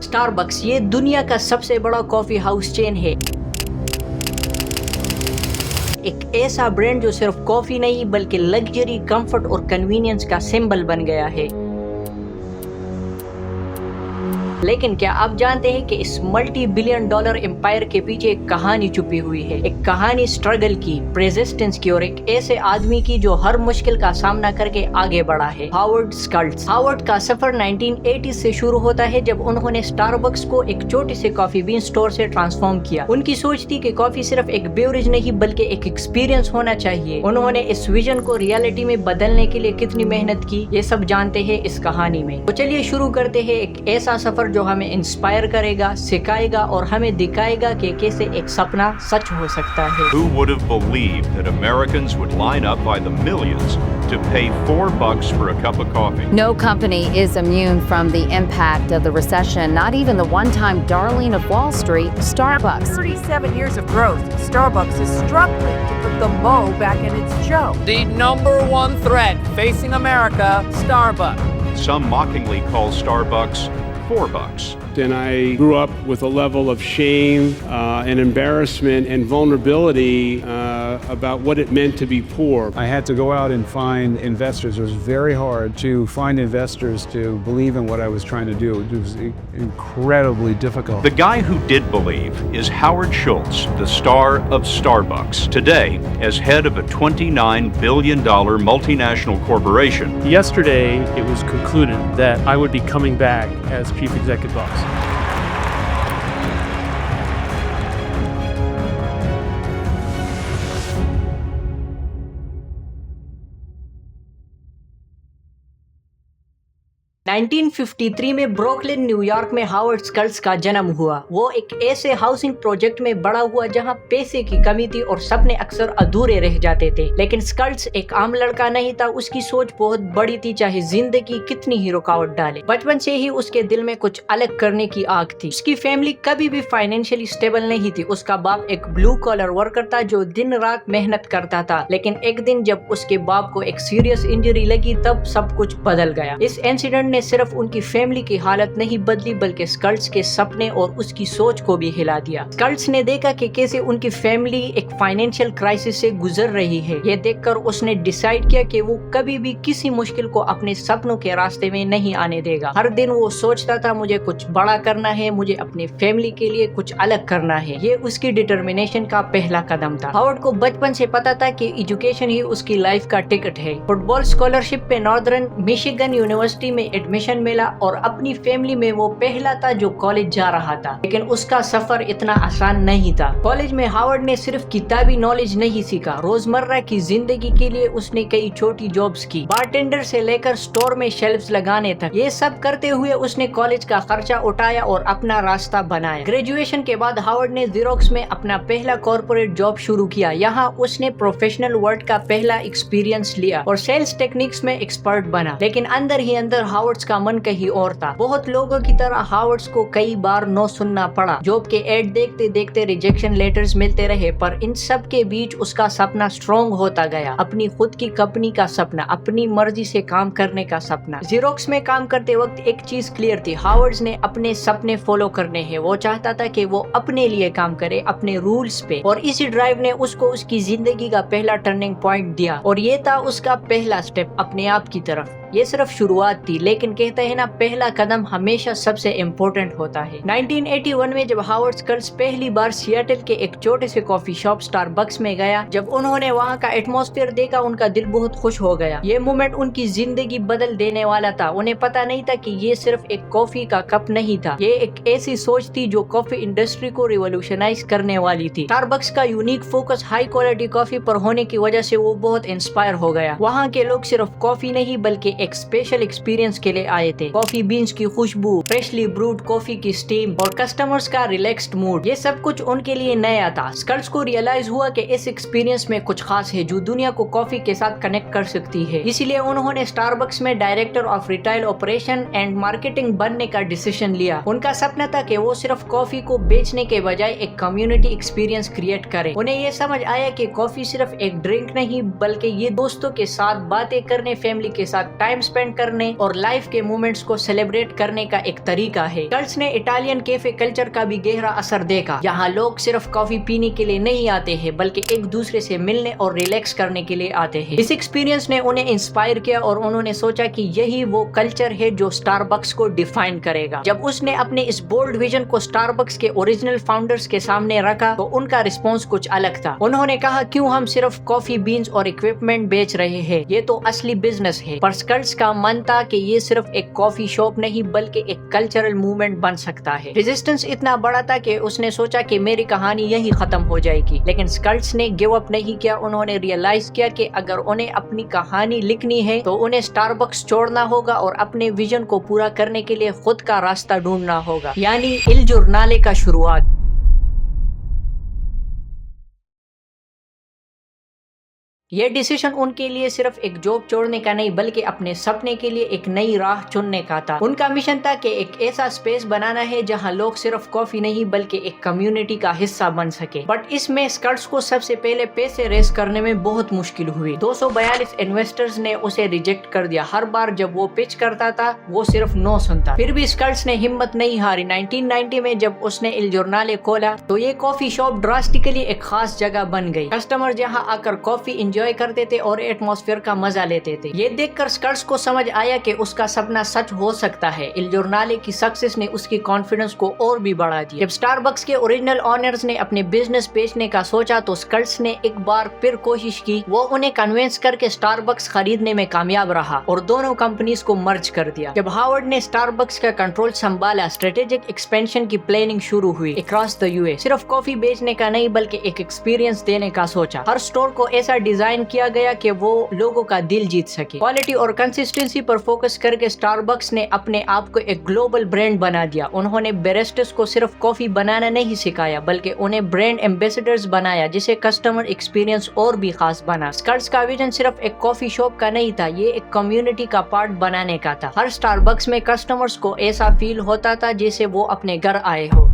Starbucks ये दुनिया का सबसे बड़ा कॉफी हाउस चेन है, एक ऐसा ब्रांड जो सिर्फ कॉफी नहीं बल्कि लग्जरी, कंफर्ट और कन्वीनियंस का सिंबल बन गया है। लेकिन क्या आप जानते हैं कि इस मल्टी बिलियन डॉलर एम्पायर के पीछे एक कहानी छुपी हुई है, एक कहानी स्ट्रगल की, रेजिस्टेंस की और एक ऐसे आदमी की जो हर मुश्किल का सामना करके आगे बढ़ा है, हावर्ड स्कल्ट्ज। हावर्ड का सफर 1980 से शुरू होता है जब उन्होंने स्टारबक्स को एक छोटे से कॉफी बीन स्टोर से ट्रांसफॉर्म किया। उनकी सोच थी कि कॉफी सिर्फ एक बेवरेज नहीं बल्कि एक एक्सपीरियंस होना चाहिए। उन्होंने इस विजन को रियलिटी में बदलने के लिए कितनी मेहनत की, ये सब जानते हैं इस कहानी में। तो चलिए शुरू करते हैं एक ऐसा सफर जो हमें इंस्पायर करेगा, सिखाएगा और हमें दिखाएगा कि कैसे एक सपना सच हो सकता है। Who would have believed that Americans would line up by the millions to pay $4 for a cup of coffee? No company is immune from the impact of the recession, not even the one-time darling of Wall Street, Starbucks. 37 years of growth, Starbucks is struggling to put the mo back in its show. The number one threat facing America, Starbucks. Some mockingly call Starbucks $4. And I grew up with a level of shame and embarrassment and vulnerability about what it meant to be poor. I had to go out and find investors. It was very hard to find investors to believe in what I was trying to do. It was incredibly difficult. The guy who did believe is Howard Schultz, the star of Starbucks, today as head of a $29 billion multinational corporation. Yesterday, it was concluded that I would be coming back as Chief Executive Officer. 1953 में Brooklyn, New York में Howard स्कल्ट्ज का जन्म हुआ। वो एक ऐसे housing project में बड़ा हुआ जहां पैसे की कमी थी और सपने अक्सर अधूरे रह जाते थे। लेकिन स्कल्ट्ज एक आम लड़का नहीं था, उसकी सोच बहुत बड़ी थी, चाहे जिंदगी कितनी ही रुकावट डाले। बचपन से ही उसके दिल में कुछ अलग करने की आग थी। उसकी फैमिली कभी भी फाइनेंशियली स्टेबल नहीं थी। उसका बाप एक ब्लू कॉलर वर्कर था जो दिन रात मेहनत करता था। लेकिन एक दिन जब उसके बाप को एक सीरियस इंजरी लगी तब सब कुछ बदल गया। इस इंसिडेंट ने सिर्फ उनकी फैमिली की हालत नहीं बदली बल्कि स्कल्ट्ज के सपने और उसकी सोच को भी हिला दिया। स्कल्ट्ज ने देखा कि कैसे उनकी फैमिली एक फाइनेंशियल क्राइसिस से गुजर रही है। ये देखकर उसने डिसाइड किया कि वो कभी भी किसी मुश्किल को अपने सपनों के रास्ते में नहीं आने देगा। हर दिन वो सोचता था मुझे कुछ बड़ा करना है, मुझे अपनी फैमिली के लिए कुछ अलग करना है। ये उसकी डिटर्मिनेशन का पहला कदम था। हावर्ड को बचपन से पता था कि एजुकेशन ही उसकी लाइफ का टिकट है। फुटबॉल स्कॉलरशिप पे नॉर्दर्न मिशिगन यूनिवर्सिटी में एडमिशन मिला और अपनी फैमिली में वो पहला था जो कॉलेज जा रहा था। लेकिन उसका सफर इतना आसान नहीं था। कॉलेज में हावर्ड ने सिर्फ किताबी नॉलेज नहीं सीखा, रोजमर्रा की जिंदगी के लिए उसने कई छोटी जॉब्स की, बारटेंडर से लेकर स्टोर में शेल्फ्स लगाने तक। ये सब करते हुए उसने कॉलेज का खर्चा उठाया और अपना रास्ता बनाया। ग्रेजुएशन के बाद हावर्ड ने ज़ेरॉक्स में अपना पहला कॉर्पोरेट जॉब शुरू किया। यहाँ उसने प्रोफेशनल वर्ल्ड का पहला एक्सपीरियंस लिया और सेल्स टेक्निक्स में एक्सपर्ट बना। लेकिन अंदर ही अंदर हावर्ड्स का मन कहीं और था। बहुत लोगों की तरह हावर्ड्स को कई बार नो सुनना पड़ा। जॉब के एड देखते देखते रिजेक्शन लेटर्स मिलते रहे, पर इन सब के बीच उसका सपना स्ट्रॉन्ग होता गया। अपनी खुद की कंपनी का सपना, अपनी मर्जी से काम करने का सपना। ज़ेरॉक्स में काम करते वक्त एक चीज क्लियर थी, हावर्ड्स ने अपने सपने फॉलो करने हैं। वो चाहता था कि वो अपने लिए काम करे, अपने रूल्स पे, और इसी ड्राइव ने उसको उसकी जिंदगी का पहला टर्निंग पॉइंट दिया। और ये था उसका पहला स्टेप अपने आप की तरफ। ये सिर्फ शुरुआत थी, लेकिन कहते हैं ना, पहला कदम हमेशा सबसे इम्पोर्टेंट होता है। 1981 में जब हावर्ड स्कल्ट्ज पहली बार सिएटल के एक छोटे से कॉफी शॉप स्टारबक्स में गया, जब उन्होंने वहाँ का एटमॉस्फेयर देखा, उनका दिल बहुत खुश हो गया। ये मोमेंट उनकी जिंदगी बदल देने वाला था। उन्हें पता नहीं था कि ये सिर्फ एक कॉफी का कप नहीं था, ये एक ऐसी सोच थी जो कॉफी इंडस्ट्री को रिवॉल्यूशनाइज करने वाली थी। स्टारबक्स का unique focus high quality coffee पर होने की वजह से वो बहुत इंस्पायर हो गया। वहाँ के लोग सिर्फ कॉफी नहीं बल्कि एक स्पेशल एक्सपीरियंस के लिए आए थे। कॉफी बीन्स की खुशबू, फ्रेशली ब्रूड कॉफी की स्टीम और कस्टमर्स का रिलैक्स्ड मूड, ये सब कुछ उनके लिए नया था। स्कल्ट्ज को रियलाइज हुआ कि इस एक्सपीरियंस में कुछ खास है जो दुनिया को कॉफी के साथ कनेक्ट कर सकती है। इसीलिए उन्होंने स्टारबक्स में director of retail operation and marketing बनने का डिसीजन लिया। उनका सपना था कि वो सिर्फ कॉफी को बेचने के बजाय एक कम्युनिटी एक्सपीरियंस क्रिएट करे। उन्हें ये समझ आया कि कॉफी सिर्फ एक ड्रिंक नहीं बल्कि ये दोस्तों के साथ बातें करने, फैमिली के साथ टाइम स्पेंड करने और लाइफ के मोमेंट्स को सेलिब्रेट करने का एक तरीका है। स्कल्स ने इटालियन कैफे कल्चर का भी गहरा असर देखा। यहाँ लोग सिर्फ कॉफी पीने के लिए नहीं आते हैं बल्कि एक दूसरे से मिलने और रिलैक्स करने के लिए आते हैं। इस एक्सपीरियंस ने उन्हें इंस्पायर किया और उन्होंने सोचा कि यही वो कल्चर है जो स्टारबक्स को डिफाइन करेगा। जब उसने अपने इस बोल्ड विजन को स्टारबक्स के ओरिजिनल फाउंडर्स के सामने रखा तो उनका रिस्पॉन्स कुछ अलग था। उन्होंने कहा, क्यों हम सिर्फ कॉफी बीन्स और इक्विपमेंट बेच रहे हैं, ये तो असली बिजनेस है। पर स्कल्स का मन था कि ये सिर्फ एक कॉफी शॉप नहीं बल्कि एक कल्चरल मूवमेंट बन सकता है। रेजिस्टेंस इतना बड़ा था कि उसने सोचा कि मेरी कहानी यही खत्म हो जाएगी, लेकिन स्कल्स ने गिव अप नहीं किया। उन्होंने रियलाइज किया कि अगर उन्हें अपनी कहानी लिखनी है तो उन्हें स्टारबक्स छोड़ना होगा और अपने विजन को पूरा करने के लिए खुद का रास्ता ढूंढना होगा, यानी इल जर्नाले का शुरुआत। ये डिसीजन उनके लिए सिर्फ एक जॉब छोड़ने का नहीं बल्कि अपने सपने के लिए एक नई राह चुनने का था। उनका मिशन था कि एक ऐसा स्पेस बनाना है जहां लोग सिर्फ कॉफी नहीं बल्कि एक कम्युनिटी का हिस्सा बन सके। बट इसमें स्कल्स को सबसे पहले पैसे रेस करने में बहुत मुश्किल हुई। 242 इन्वेस्टर्स ने उसे रिजेक्ट कर दिया। हर बार जब वो पिच करता था वो सिर्फ नो सुनता। फिर भी स्कल्स ने हिम्मत नहीं हारी। 1990 में जब उसने इल जर्नाले खोला तो ये कॉफी शॉप ड्रास्टिकली एक खास जगह बन गई। कस्टमर जहां आकर कॉफी एंजॉय करते थे और एटमॉस्फेयर का मजा लेते थे। ये देखकर स्कल्स को समझ आया कि उसका सपना सच हो सकता है। इल जर्नाले की सक्सेस ने उसकी कॉन्फिडेंस को और भी बढ़ा दिया। जब स्टारबक्स के ओरिजिनल ओनर्स ने अपने बिजनेस बेचने का सोचा तो स्कल्स ने एक बार फिर कोशिश की। वो उन्हें कन्विंस करके स्टारबक्स खरीदने में कामयाब रहा और दोनों कंपनीज को मर्ज कर दिया। जब हावर्ड ने स्टारबक्स का कंट्रोल संभाला, स्ट्रेटेजिक एक्सपेंशन की प्लानिंग शुरू हुई अक्रॉस द यूएस। सिर्फ कॉफी बेचने का नहीं बल्कि एक एक्सपीरियंस देने का सोचा। हर स्टोर को ऐसा डिजाइन किया गया कि वो लोगों का दिल जीत सके। क्वालिटी और कंसिस्टेंसी पर फोकस करके स्टारबक्स ने अपने आप को एक ग्लोबल ब्रांड बना दिया। उन्होंने बैरिस्टास को सिर्फ कॉफी बनाना नहीं सिखाया बल्कि उन्हें ब्रांड एम्बेसडर्स बनाया, जिसे कस्टमर एक्सपीरियंस और भी खास बना। स्कल्स का विजन सिर्फ एक कॉफी शॉप का नहीं था, ये एक कम्युनिटी का पार्ट बनाने का था। हर स्टारबक्स में कस्टमर्स को ऐसा फील होता था जैसे वो अपने घर आए हो।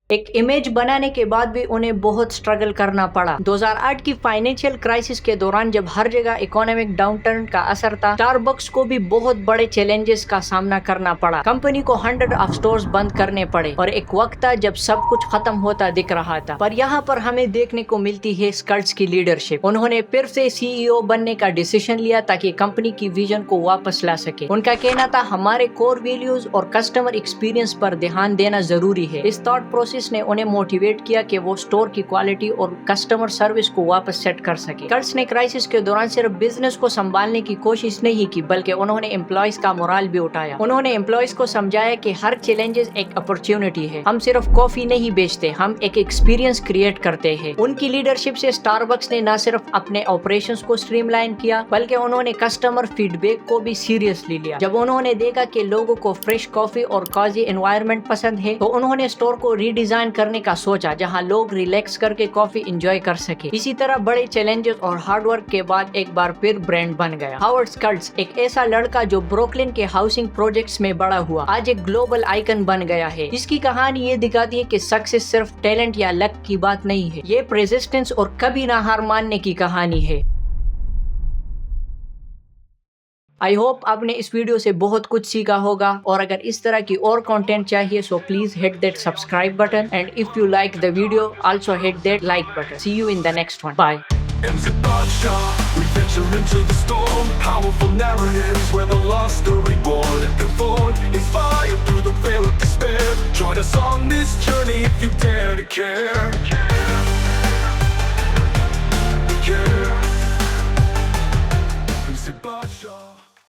एक इमेज बनाने के बाद भी उन्हें बहुत स्ट्रगल करना पड़ा। 2008 की फाइनेंशियल क्राइसिस के दौरान जब हर जगह इकोनॉमिक डाउनटर्न का असर था, स्टारबक्स को भी बहुत बड़े चैलेंजेस का सामना करना पड़ा। कंपनी को 100 ऑफ स्टोर्स बंद करने पड़े और एक वक्त था जब सब कुछ खत्म होता दिख रहा था। पर यहाँ पर हमें देखने को मिलती है स्कल्स की लीडरशिप। उन्होंने फिर से CEO बनने का डिसीजन लिया ताकि कंपनी की विजन को वापस ला सके। उनका कहना था, हमारे कोर वैल्यूज और कस्टमर एक्सपीरियंस पर ध्यान देना जरूरी है। इस थॉट प्रोसेस ने उन्हें मोटिवेट किया कि वो स्टोर की क्वालिटी और कस्टमर सर्विस को वापस सेट कर सके। स्कल्स ने क्राइसिस के दौरान सिर्फ बिजनेस को संभालने की कोशिश नहीं की बल्कि उन्होंने एम्प्लॉयज का मोरल भी उठाया। उन्होंने एम्प्लॉयज को समझाया कि हर चैलेंजेस एक अपॉर्चुनिटी है। हम सिर्फ कॉफी नहीं बेचते, हम एक एक्सपीरियंस क्रिएट करते हैं। उनकी लीडरशिप से स्टारबक्स ने न सिर्फ अपने ऑपरेशंस को स्ट्रीमलाइन किया बल्कि उन्होंने कस्टमर फीडबैक को भी सीरियसली लिया। जब उन्होंने देखा कि लोगों को फ्रेश कॉफी और कॉजी एनवायरनमेंट पसंद है तो उन्होंने स्टोर को रीडिजाइन करने का सोचा जहां लोग रिलैक्स करके कॉफी एंजॉय कर सके। इसी तरह बड़े चैलेंजेस और हार्डवर्क के बाद एक बार फिर ब्रांड बन गया। हावर्ड स्कल्स एक ऐसा लड़का जो ब्रुकलिन के हाउसिंग प्रोजेक्ट्स में बड़ा हुआ, आज एक ग्लोबल आइकन बन गया है। इसकी कहानी ये दिखाती है कि सक्सेस सिर्फ टैलेंट या लक की बात नहीं है, ये रेजिस्टेंस और कभी ना हार मानने की कहानी है। आई होप आपने इस वीडियो से बहुत कुछ सीखा होगा और अगर इस तरह की और कंटेंट चाहिए so please hit that subscribe button and if you like the video also hit that like button. See you in the next one. Bye. We venture into the storm, powerful narratives where the lost are reborn. Born, inspired through the veil of despair. Join us on this journey if you dare to care.